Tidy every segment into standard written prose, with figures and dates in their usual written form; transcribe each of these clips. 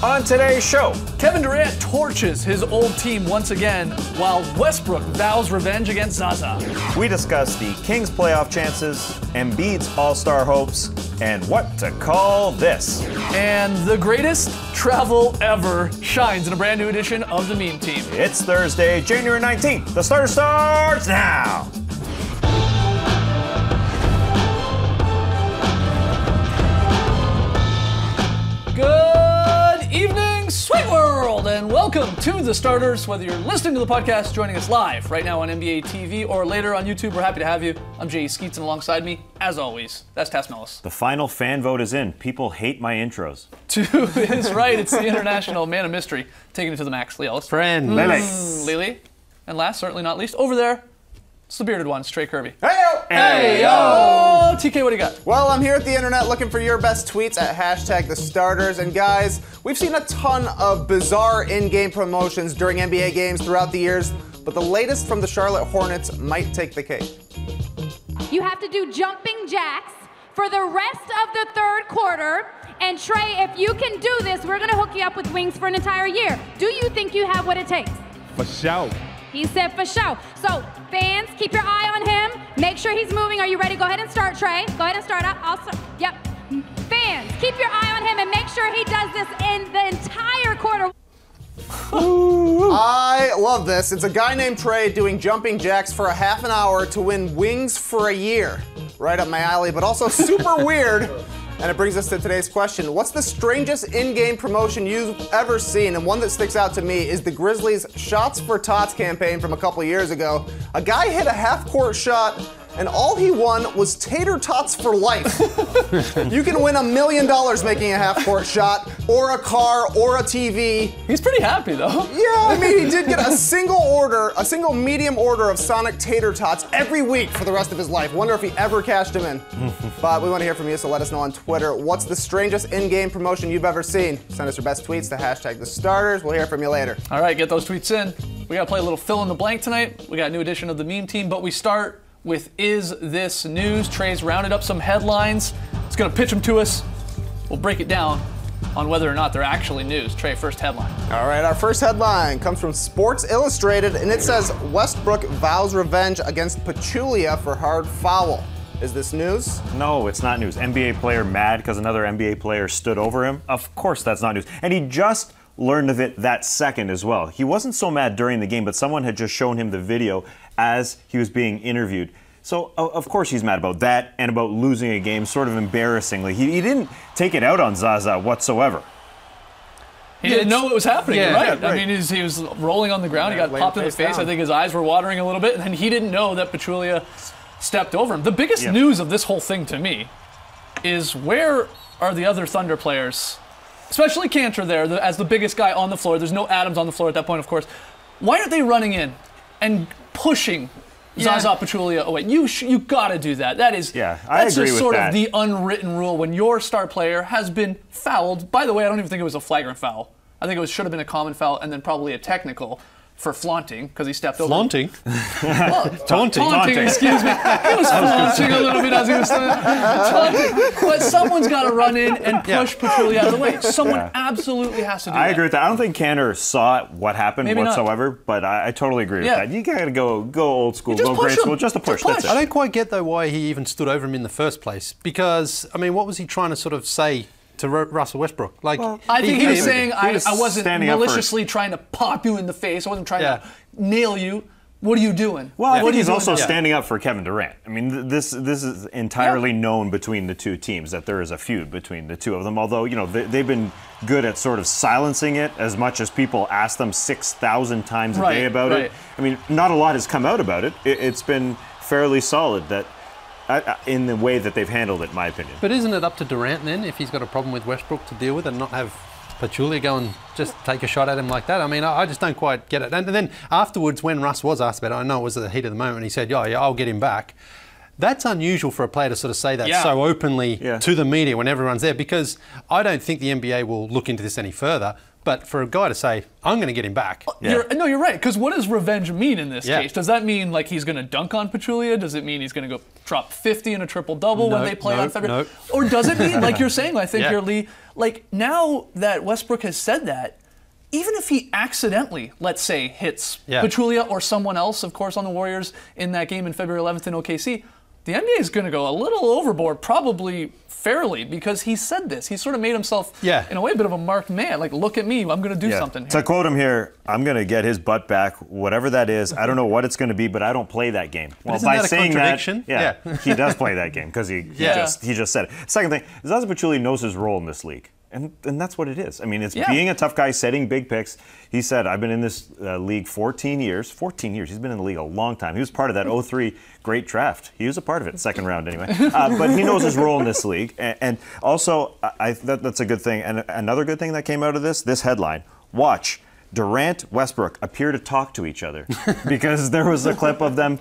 On today's show, Kevin Durant torches his old team once again, while Westbrook vows revenge against Zaza. we discuss the Kings' playoff chances, Embiid's all-star hopes, and what to call this. And the greatest travel ever shines in a brand new edition of the Meme Team. It's Thursday, January 19th. The starter starts now. Good evening, Sweet World, and welcome to The Starters. Whether you're listening to the podcast, joining us live right now on NBA TV, or later on YouTube, we're happy to have you. I'm Jay Skeets, and alongside me, as always, that's Tass Mellis. The final fan vote is in. People hate my intros. 2 is right. It's the international man of mystery, taking it to the max, Lee Ellis. Friend. Lily. And last, certainly not least, over there, it's the bearded one, Trey Kirby. Hey-o! Hey, yo! TK, what do you got? Well, I'm here at the internet looking for your best tweets at hashtag the starters. And guys, we've seen a ton of bizarre in-game promotions during NBA games throughout the years, but the latest from the Charlotte Hornets might take the cake. You have to do jumping jacks for the rest of the third quarter. And Trey, if you can do this, we're gonna hook you up with wings for an entire year. Do you think you have what it takes? For sure. He said for sure. So fans, keep your eye on him. Make sure he's moving. Are you ready? Go ahead and start, Trey. Go ahead and start up. Yep. Fans, keep your eye on him and make sure he does this in the entire quarter. I love this. It's a guy named Trey doing jumping jacks for a half an hour to win wings for a year. Right up my alley, but also super weird. And it brings us to today's question. What's the strangest in-game promotion you've ever seen? And one that sticks out to me is the Grizzlies' Shots for Tots campaign from a couple years ago. A guy hit a half-court shot, and all he won was tater tots for life. You can win $1 million making a half-court shot, or a car, or a TV. He's pretty happy, though. Yeah, I mean, he did get a single medium order of Sonic tater tots every week for the rest of his life. Wonder if he ever cashed them in. But we want to hear from you, so let us know on Twitter. What's the strangest in-game promotion you've ever seen? Send us your best tweets to hashtag the starters. We'll hear from you later. All right, get those tweets in. We got to play a little fill in the blank tonight. We got a new edition of the Meme Team, but we start with Is This News? Trey's rounded up some headlines. He's going to pitch them to us. We'll break it down on whether or not they're actually news. Trey, first headline. All right, our first headline comes from Sports Illustrated, and it says, Westbrook vows revenge against Pachulia for hard foul. Is this news? No, it's not news. NBA player mad because another NBA player stood over him? Of course that's not news. And he just learned of it that second as well. He wasn't so mad during the game, but someone had just shown him the video as he was being interviewed. So, of course he's mad about that and about losing a game sort of embarrassingly. He didn't take it out on Zaza whatsoever. He didn't know what was happening, right? right. I mean, he was rolling on the ground. He got popped in the face. I think his eyes were watering a little bit, and then he didn't know that Pachulia stepped over him. The biggest news of this whole thing to me is, where are the other Thunder players? Especially Cantor there, as the biggest guy on the floor. There's no Adams on the floor at that point, of course. Why aren't they running in and pushing Zaza Pachulia away? You gotta do that. I agree that's just sort with of the unwritten rule when your star player has been fouled. By the way, I don't even think it was a flagrant foul. I think it should have been a common foul and then probably a technical for flaunting because he stepped over. Flaunting? Taunting, excuse me. He was flaunting a little bit as he was taunting. But someone's got to run in and push Pachulia out of the way. Someone absolutely has to do that. I agree with that. I don't think Cantor saw what happened whatsoever, not. but I totally agree with that. You got to go old school, go grade school, just a push. That's it. I don't quite get, though, why he even stood over him in the first place. Because, I mean, what was he trying to sort of say to Russell Westbrook? I think he was saying, I wasn't maliciously for trying to pop you in the face. I wasn't trying to nail you. What are you doing? Well, I think he's also standing up for Kevin Durant. I mean, this is entirely known between the two teams that there is a feud between the two of them. Although, you know, they've been good at sort of silencing it as much as people ask them 6,000 times a day about it. I mean, not a lot has come out about it. It's been fairly solid that in the way that they've handled it, in my opinion. But isn't it up to Durant then, if he's got a problem with Westbrook, to deal with and not have Pachulia go and just take a shot at him like that? I mean, I just don't quite get it. And then afterwards, when Russ was asked about it, I know it was at the heat of the moment, he said, yeah, I'll get him back. That's unusual for a player to sort of say that so openly to the media when everyone's there, because I don't think the NBA will look into this any further. But for a guy to say, I'm going to get him back. You're right. Because what does revenge mean in this case? Does that mean like he's going to dunk on Pachulia? Does it mean he's going to go drop 50 in a triple-double when they play on February? Or does it mean, like you're saying, I think, Lee, like now that Westbrook has said that, even if he accidentally, let's say, hits Pachulia or someone else, of course, on the Warriors in that game in February 11th in OKC, the NBA is going to go a little overboard, probably fairly, because he said this. He sort of made himself, in a way, a bit of a marked man. Like, look at me, I'm going to do something here. To quote him here, I'm going to get his butt back, whatever that is. I don't know what it's going to be, but I don't play that game. Well, by that saying that, he does play that game because he just said it. Second thing, Zaza Pachulia knows his role in this league. And that's what it is. I mean, it's being a tough guy, setting big picks. He said, I've been in this league 14 years. 14 years. He's been in the league a long time. He was part of that 03 great draft. He was a part of it, second round anyway. But he knows his role in this league. And also, that's a good thing. And another good thing that came out of this headline, watch. Durant, Westbrook appear to talk to each other because there was a clip of them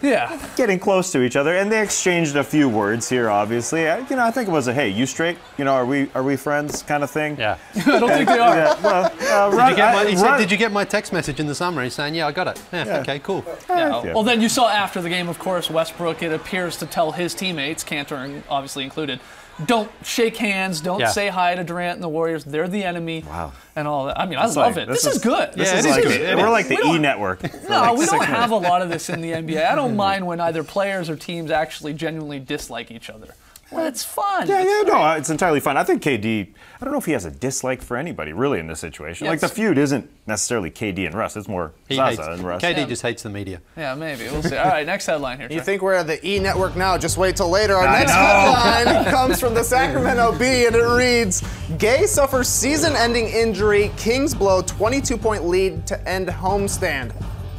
getting close to each other, and they exchanged a few words here. Obviously, I think it was a "Hey, you straight? Are we friends?" kind of thing. Yeah, I don't think they are. Did you get my text message in the summary saying, "Yeah, I got it"? Yeah. Okay, cool. Well, then you saw after the game, of course, Westbrook. It appears to tell his teammates, Cantor obviously included, don't shake hands, don't say hi to Durant and the Warriors. They're the enemy. Wow. And all that. I mean, I love it. This is good. We're like the E Network. No, we don't have a lot of this in the NBA. I don't mind when either players or teams actually genuinely dislike each other. Well, it's fun. No, it's entirely fun. I think KD, I don't know if he has a dislike for anybody, really, in this situation. Like, the feud isn't necessarily KD and Russ. It's more Zaza and Russ. KD just hates the media. Yeah, maybe. We'll see. All right, next headline here. You think we're at the E Network now? Just wait till later. Our next headline comes from the Sacramento Bee, and it reads, Gay suffers season-ending injury. Kings blow 22-point lead to end homestand.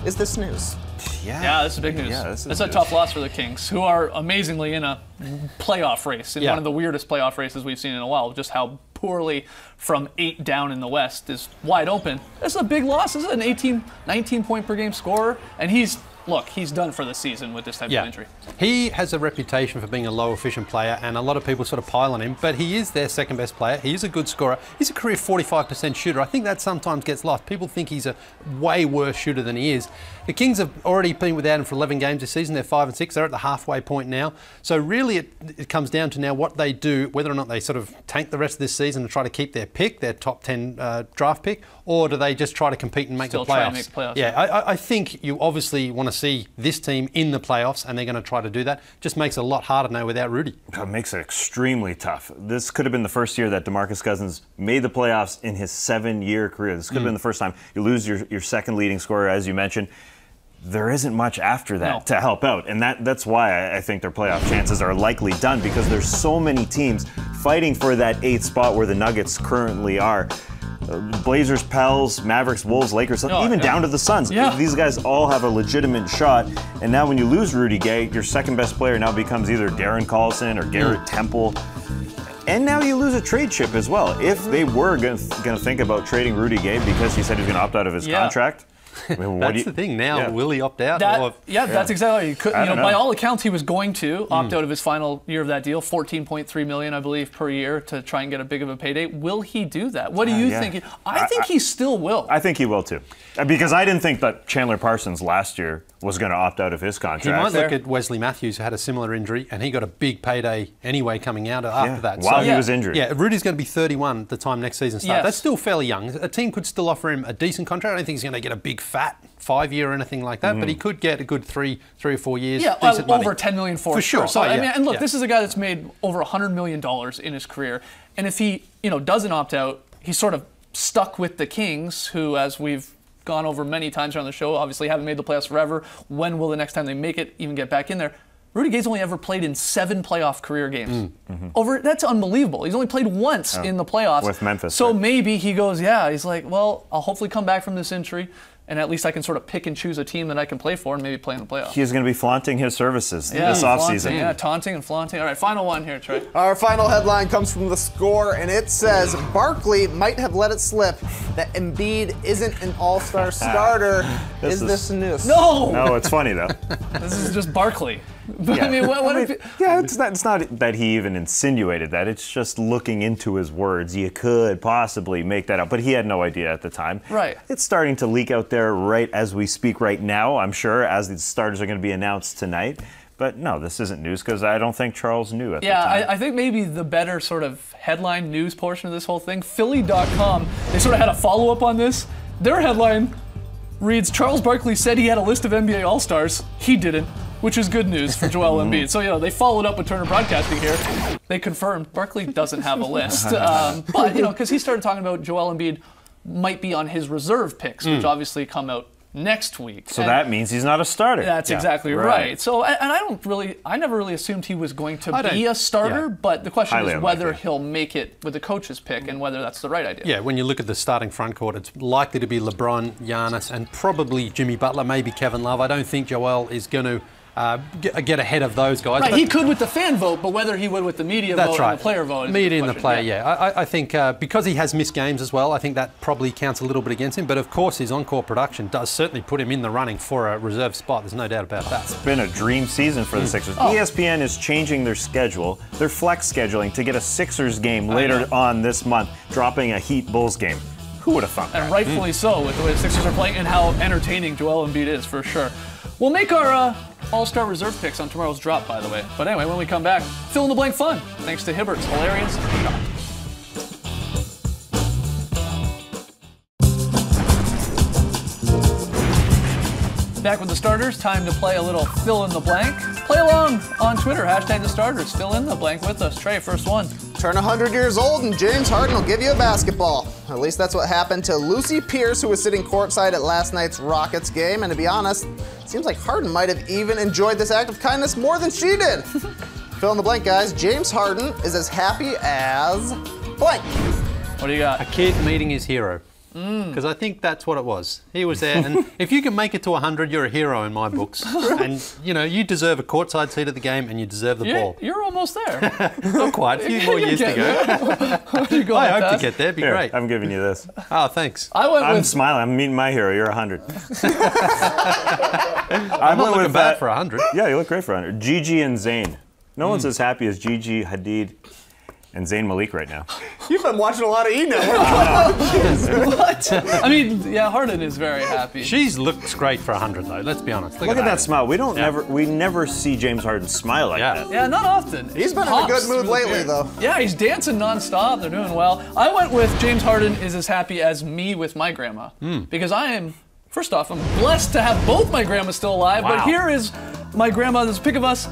Is this news? Yeah, this is big news. It's a tough loss for the Kings, who are amazingly in a playoff race, in one of the weirdest playoff races we've seen in a while. Just how poorly from 8 down in the West is wide open. This is a big loss. This is an 18, 19-point per game scorer, and he's done for the season with this type of injury. He has a reputation for being a low-efficient player, and a lot of people sort of pile on him, but he is their second-best player. He is a good scorer. He's a career 45% shooter. I think that sometimes gets lost. People think he's a way worse shooter than he is. The Kings have already been without him for 11 games this season. They're 5-6. They're at the halfway point now. So really it comes down to now what they do, whether or not they sort of tank the rest of this season and try to keep their pick, their top 10 draft pick, or do they just try to compete and make the playoffs? Try and make the playoffs. Yeah, I think you obviously want to see this team in the playoffs, and they're going to try to do that. Just makes it a lot harder now without Rudy. It makes it extremely tough. This could have been the first year that DeMarcus Cousins made the playoffs in his 7-year career. This could have been the first time. You lose your second leading scorer, as you mentioned. There isn't much after that to help out, and that's why I think their playoff chances are likely done, because there's so many teams fighting for that 8th spot where the Nuggets currently are. Blazers, Pels, Mavericks, Wolves, Lakers, even down to the Suns. These guys all have a legitimate shot, and now when you lose Rudy Gay, your second best player now becomes either Darren Collison or Garrett Temple. And now you lose a trade chip as well. If they were going to think about trading Rudy Gay because he said he was going to opt out of his contract, I mean, that's the thing now. Will he opt out? That's exactly. He could, by all accounts, he was going to opt out of his final year of that deal, $14.3 million, I believe, per year to try and get a big of a payday. Will he do that? What do you think? I think he still will. I think he will too, because I didn't think that Chandler Parsons last year was going to opt out of his contract. He might look at Wesley Matthews, who had a similar injury, and he got a big payday anyway coming out after that. While he was injured. Yeah, Rudy's going to be 31 at the time next season starts. That's still fairly young. A team could still offer him a decent contract. I don't think he's going to get a big fat 5-year or anything like that, but he could get a good 3 or 4 years. Yeah, decent money. over $10 million for sure. So I mean, and look, this is a guy that's made over $100 million in his career, and if he doesn't opt out, he's sort of stuck with the Kings, who, as we've gone over many times on the show, obviously haven't made the playoffs forever. When will the next time they make it even get back in there? Rudy Gay's only ever played in 7 playoff career games. That's unbelievable. He's only played once in the playoffs. With Memphis. So maybe he goes, he's like, well, I'll hopefully come back from this injury, and at least I can sort of pick and choose a team that I can play for and maybe play in the playoffs. He's going to be flaunting his services this offseason. Yeah, taunting and flaunting. All right, final one here, Trey. Our final headline comes from The Score, and it says, Barkley might have let it slip that Embiid isn't an all-star starter. Is this news? No! No, it's funny, though. This is just Barkley. But I mean, what if? It's not that he even insinuated that. It's just looking into his words. You could possibly make that up, but he had no idea at the time. Right. It's starting to leak out there right as we speak right now, I'm sure, as the starters are going to be announced tonight. But no, this isn't news because I don't think Charles knew at the time. Yeah, I think maybe the better sort of headline news portion of this whole thing, Philly.com, they sort of had a follow-up on this. Their headline reads, Charles Barkley said he had a list of NBA All-Stars. He didn't, which is good news for Joel Embiid. So, they followed up with Turner Broadcasting here. They confirmed Barkley doesn't have a list. But, because he started talking about Joel Embiid might be on his reserve picks, which obviously come out next week. So that means he's not a starter. That's exactly right. So, and I never really assumed he was going to be a starter, but the question is whether he'll make it with the coach's pick and whether that's the right idea. Yeah, when you look at the starting front court, it's likely to be LeBron, Giannis, and probably Jimmy Butler, maybe Kevin Love. I don't think Joel is going to get ahead of those guys. Right, he could with the fan vote, but whether he would with the media vote and the player vote. Media and the player, I think because he has missed games as well, I think that probably counts a little bit against him. But of course, his on-court production does certainly put him in the running for a reserve spot. There's no doubt about that. It's been a dream season for the Sixers. ESPN is changing their schedule, their flex scheduling, to get a Sixers game later on this month, dropping a Heat Bulls game. Who would have thought that? And rightfully so, with the way the Sixers are playing and how entertaining Joel Embiid is, for sure. We'll make our All-Star reserve picks on tomorrow's drop, by the way. But anyway, when we come back, fill-in-the-blank fun, thanks to Hibbert's hilarious shot. Back with the starters, time to play a little fill-in-the-blank. Play along on Twitter, #TheStarters. Fill in the blank with us. Trey, first one. Turn 100 years old and James Harden will give you a basketball. At least that's what happened to Lucy Pierce, who was sitting courtside at last night's Rockets game. And to be honest, it seems like Harden might have even enjoyed this act of kindness more than she did. Fill in the blank, guys. James Harden is as happy as blank. What do you got? A kid meeting his hero. Because I think that's what it was. He was there, and if you can make it to 100, you're a hero in my books. And, you deserve a courtside seat at the game, and you deserve the ball. You're almost there. Not quite. A few more years to go. I hope to get there. It'd be great. I'm giving you this. Oh, thanks. I'm smiling. I'm meeting my hero. You're 100. I'm not looking bad for 100. Yeah, you look great for 100. Gigi and Zayn. No one's as happy as Gigi Hadid and Zayn Malik right now. You've been watching a lot of E-Network. What? I mean, Harden is very happy. She looks great for 100, though. Let's be honest. Look at that smile. We never see James Harden smile like that. Yeah, not often. He's been in a good mood lately, though. Yeah, he's dancing nonstop. They're doing well. I went with James Harden is as happy as me with my grandma. Because I am, first off, I'm blessed to have both my grandmas still alive. Wow. But here is my grandma, this pic of us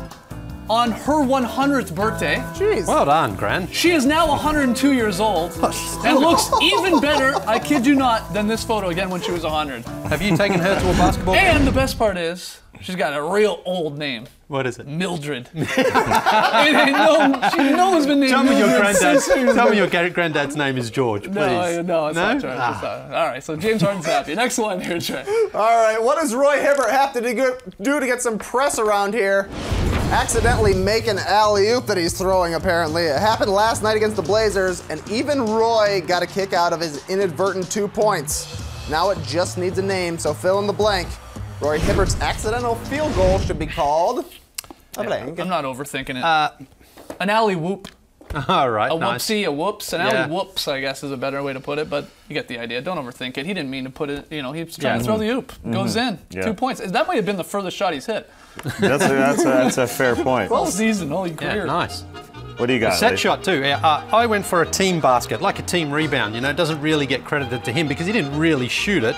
on her 100th birthday. Jeez. Well done, Gran. She is now 102 years old and looks even better, I kid you not, than this photo again when she was 100. Have you taken her to a basketball game? And the best part is, she's got a real old name. What is it? Mildred. No one's been named Tell Mildred. me your granddad's name is George, please. No, it's not George. All right, so James Harden's happy. Next one here, Trey. All right, what does Roy Hibbert have to do to get some press around here? Accidentally make an alley-oop that he's throwing, apparently. It happened last night against the Blazers, and even Roy got a kick out of his inadvertent 2 points. Now it just needs a name, so fill in the blank. Roy Hibbert's accidental field goal should be called a blank. I'm not overthinking it. An alley-whoop. All right, a whoopsie, a whoops, an alley-whoops, I guess is a better way to put it, but you get the idea. Don't overthink it. He didn't mean to put it, he was trying to throw the oop. Goes in. 2 points. That might have been the furthest shot he's hit. That's a fair point. Whole season, whole career. Yeah, nice. What do you got? A set shot too. I went for a team basket, like a team rebound. It doesn't really get credited to him because he didn't really shoot it.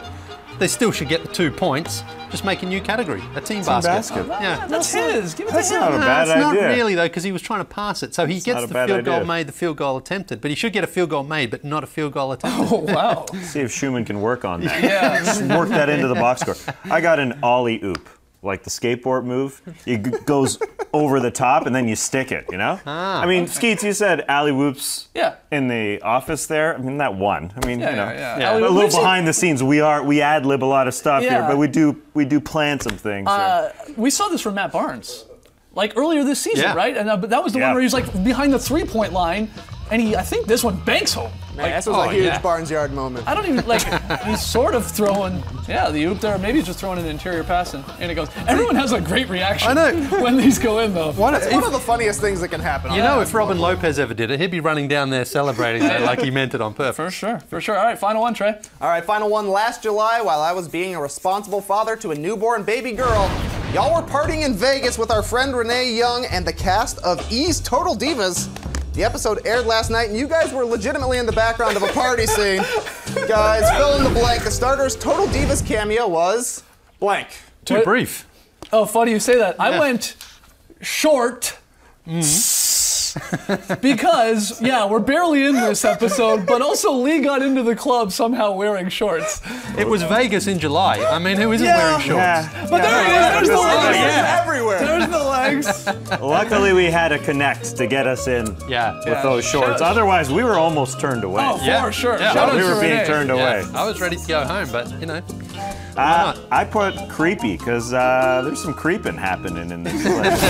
They still should get the 2 points. Just make a new category, a team basket. Yeah, that's his. Give it to him. That's not a bad idea. It's not really though, because he was trying to pass it. So he gets the field goal made, the field goal attempted. But he should get a field goal made, but not a field goal attempted. Oh wow! See if Schumann can work on that. Yeah, just work that into the box score. I got an ollie oop. Like the skateboard move, it goes over the top and then you stick it, I mean, Skeets, you said alley whoops in the office there. I mean, that one. I mean, a little behind the scenes. We ad lib a lot of stuff here, but we do plan some things. We saw this from Matt Barnes, like earlier this season, right? And that was the one where he was like behind the 3-point line. and I think this one banks home. Man, this was a huge Barnes Yard moment. I don't even, he's sort of throwing, the oop there, maybe he's just throwing an interior pass and it goes. Everyone has a great reaction when these go in, though. It's one of the funniest things that can happen. You know, if Robin Lopez ever did it, he'd be running down there celebrating that like he meant it on purpose. For sure. All right, final one, Trey. All right, final one. Last July, while I was being a responsible father to a newborn baby girl, y'all were partying in Vegas with our friend Renee Young and the cast of E's Total Divas. The episode aired last night, and you guys were legitimately in the background of a party scene. Guys, fill in the blank. The starter's Total Divas cameo was blank. Too brief. Oh, funny you say that. I went short. Because, we're barely in this episode, but also Lee got into the club somehow wearing shorts. It was Vegas in July. I mean, who isn't wearing shorts? Yeah. But there he is. There's the legs. Everywhere. There's the legs. Luckily, we had a connect to get us in with those shorts. Otherwise, we were almost turned away. Oh, for sure. Yeah. We were being turned away. I was ready to go home, but, I put creepy because there's some creeping happening in this place.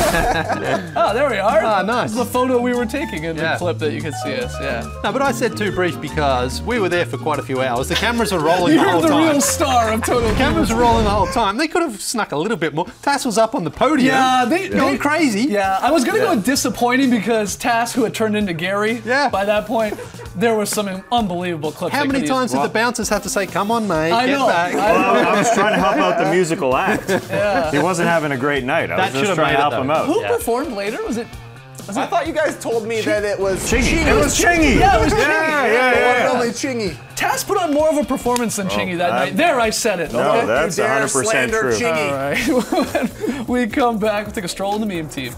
Oh, there we are. Ah, nice. This is the photo we were taking in the clip that you could see us. No, but I said too brief because we were there for quite a few hours. The cameras are rolling the whole You're time. the real star of Total Divas. Cameras are rolling the whole time. They could have snuck a little bit more. Tass was up on the podium. Yeah, going crazy. Yeah, I was gonna go with disappointing because Tass, who had turned into Gary, by that point, there was some unbelievable clips. How many times did the bouncers have to say, "Come on, mate, get back"? I was trying to help out the musical act. He wasn't having a great night. I was just trying to help him out. Who performed later? Was it? I thought you guys told me that it was Chingy. It was Chingy. Yeah, it was Chingy. Yeah. Only Chingy. Tass put on more of a performance than Chingy that night. There, I said it. No, Okay? that's 100% true. Chingy. All right. When we come back, we'll take a stroll in the meme team.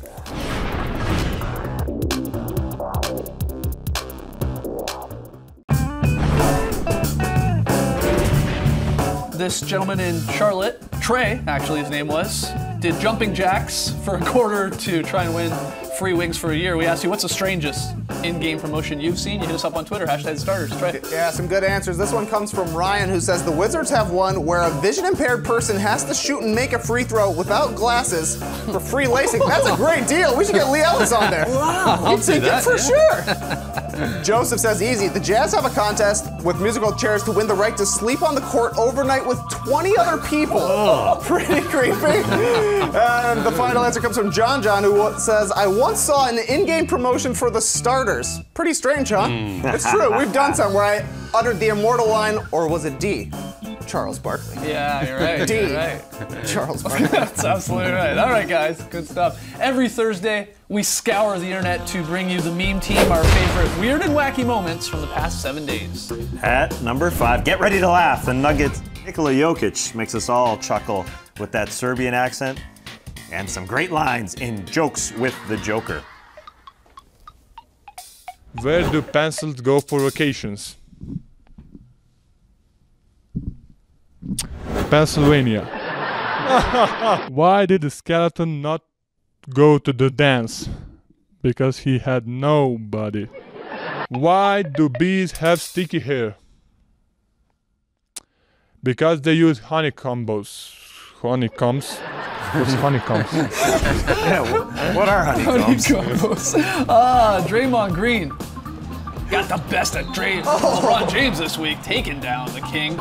This gentleman in Charlotte, Trey, actually his name was, did jumping jacks for a quarter to try and win free wings for a year. We asked you, what's the strangest in-game promotion you've seen? You hit us up on Twitter, #starters. Trey. Yeah, some good answers. This one comes from Ryan, who says the Wizards have one where a vision-impaired person has to shoot and make a free throw without glasses for free LASIK. That's a great deal. We should get Lee Ellis on there. Wow. I'll take it for sure. Joseph says easy. The Jazz have a contest with musical chairs to win the right to sleep on the court overnight with 20 other people. Pretty creepy. And the final answer comes from John, who says, I once saw an in-game promotion for the starters. Pretty strange, huh? It's true. We've done some where I uttered the immortal line, or was it D? Charles Barkley. Yeah, you're right. D. You're right. Charles Barkley. That's absolutely right. All right, guys. Good stuff. Every Thursday, we scour the internet to bring you the meme team, our favorite weird and wacky moments from the past 7 days. At number 5, get ready to laugh. The Nuggets' Nikola Jokic makes us all chuckle with that Serbian accent and some great lines in Jokes with the Joker. Where do pencils go for vacations? Pennsylvania. Why did the skeleton not go to the dance? Because he had nobody. Why do bees have sticky hair? Because they use honeycombs. Honeycombs? What's honeycombs? What are honeycombs? Draymond Green got the best of LeBron James this week, taking down the king.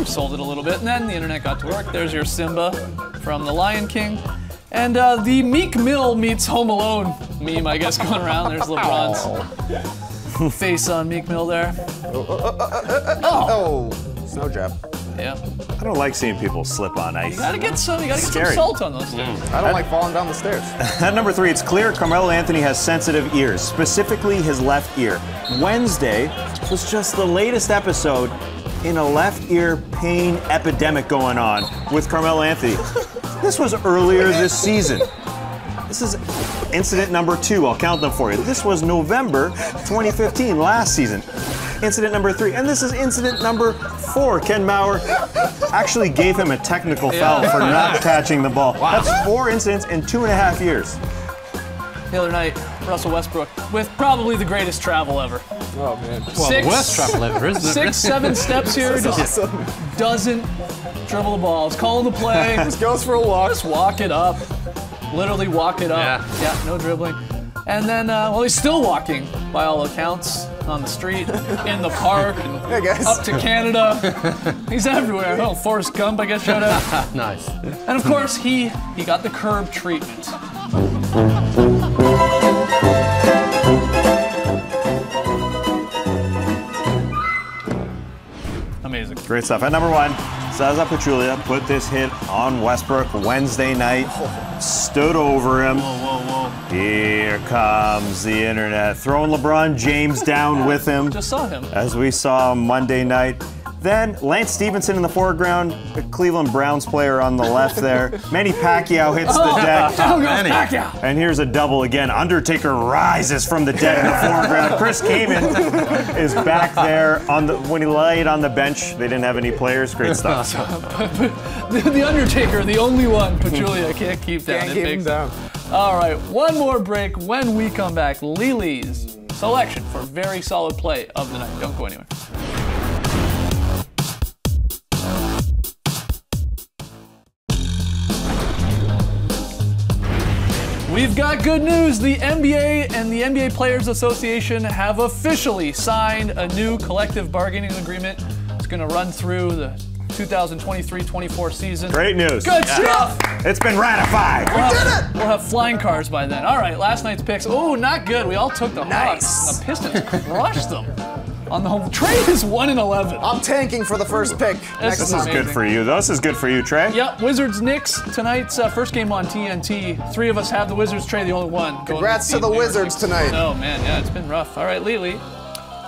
Sold it a little bit, and then the internet got to work. There's your Simba from The Lion King. And the Meek Mill meets Home Alone meme, I guess, going around. There's LeBron's face on Meek Mill there. Snow job. Yeah. I don't like seeing people slip on ice. You gotta get some salt on those things. I don't like falling down the stairs. At number 3, it's clear Carmelo Anthony has sensitive ears, specifically his left ear. Wednesday was just the latest episode in a left ear pain epidemic going on with Carmelo Anthony. This was earlier this season. This is incident number 2. I'll count them for you. This was November 2015, last season. Incident number 3, and this is incident number 4. Ken Maurer actually gave him a technical foul for not catching the ball. Wow. That's 4 incidents in 2.5 years. The other night, Russell Westbrook with probably the greatest travel ever. Oh man. Well, the worst travel ever, isn't it? 6, 7 steps here, just doesn't dribble the ball. It's calling the play. Just goes for a walk. Just walk it up. Literally walk it up. Yeah. No dribbling. And then, he's still walking by all accounts, on the street, in the park, and Hey, guys. up to Canada. He's everywhere. Oh, Forrest Gump, I guess, shout out. Nice. And of course, he got the curb treatment. Amazing. Great stuff. At number 1, Zaza Pachulia put this hit on Westbrook Wednesday night. Stood over him. Here comes the internet. Throwing LeBron James down with him. Just saw him. As we saw Monday night. Then Lance Stevenson in the foreground, the Cleveland Browns player on the left there. Manny Pacquiao hits the deck. Down goes Pacquiao. And here's a double again. Undertaker rises from the dead in the foreground. Chris Kaman is back there when he laid on the bench. They didn't have any players. Great stuff. The Undertaker, the only one Pachulia can't keep down. Can't keep him down. All right, one more break. When we come back, Lili's selection for very solid play of the night. Don't go anywhere. We've got good news. The NBA and the NBA Players Association have officially signed a new collective bargaining agreement. It's going to run through the 2023-24 season. Great news. Good stuff. It's been ratified. We'll have flying cars by then. All right, last night's picks. Oh, not good. We all took the Hawks. The Pistons crushed them on the home. Trey is 1-11. I'm tanking for the first pick. This This is good for you. This is good for you, Trey. Yep, Wizards-Knicks tonight's first game on TNT. 3 of us have the Wizards. Trey, the only one. Congrats to the Wizards tonight. Oh, man, yeah, it's been rough. All right, Lily,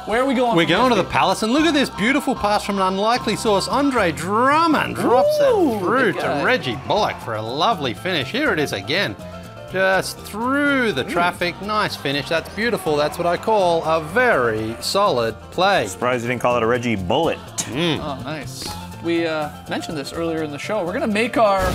where are we going? We're going to the Palace, and look at this beautiful pass from an unlikely source. Andre Drummond drops it through to Reggie Bullock for a lovely finish. Here it is again. Just through the traffic. Nice finish. That's beautiful. That's what I call a very solid play. Surprised you didn't call it a Reggie Bullet. Oh, nice. We mentioned this earlier in the show. We're going to make our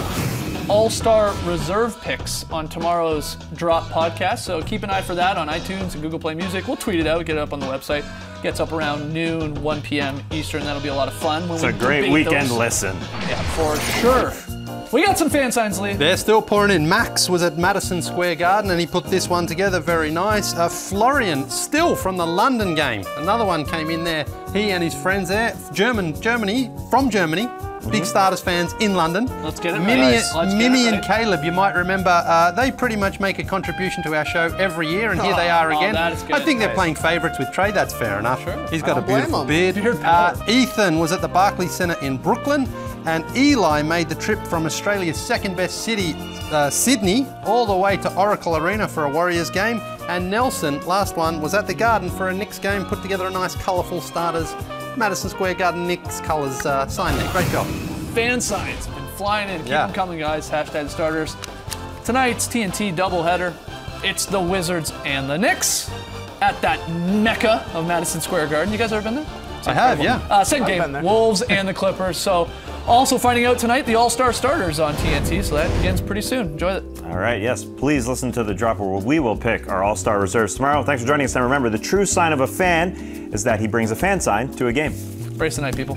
All-Star Reserve picks on tomorrow's Drop podcast, so keep an eye for that on iTunes and Google Play Music. We'll tweet it out, get it up on the website. Gets up around noon, 1 p.m. Eastern. That'll be a lot of fun. It's a great weekend listen. Yeah, for sure. We got some fan signs, Lee. They're still pouring in. Max was at Madison Square Garden and he put this one together, very nice. Florian, still from the London game. Another one came in there. He and his friends there, from Germany. Big Starters fans in London. Let's get it Mimi and Caleb, you might remember, they pretty much make a contribution to our show every year, and here they are again. That is good. I think they're playing favourites with Trey, that's fair enough. Sure. He's got a don't blame beautiful him. beard. Ethan was at the Barclays Centre in Brooklyn, and Eli made the trip from Australia's second best city, Sydney, all the way to Oracle Arena for a Warriors game. And Nelson, last one, was at the Garden for a Knicks game, put together a nice colourful Starters Madison Square Garden Knicks colours sign there. Great job. Fan signs have been flying in. Keep them coming, guys. Hashtag starters. Tonight's TNT doubleheader. It's the Wizards and the Knicks at that mecca of Madison Square Garden. You guys ever been there? I have, yeah. Second been game, there. Wolves and the Clippers. So also finding out tonight the All-Star starters on TNT. So that begins pretty soon. Enjoy it. All right, yes, please listen to the Drop where we will pick our All-Star reserves tomorrow. Thanks for joining us. And remember, the true sign of a fan is that he brings a fan sign to a game. Brace the night, people.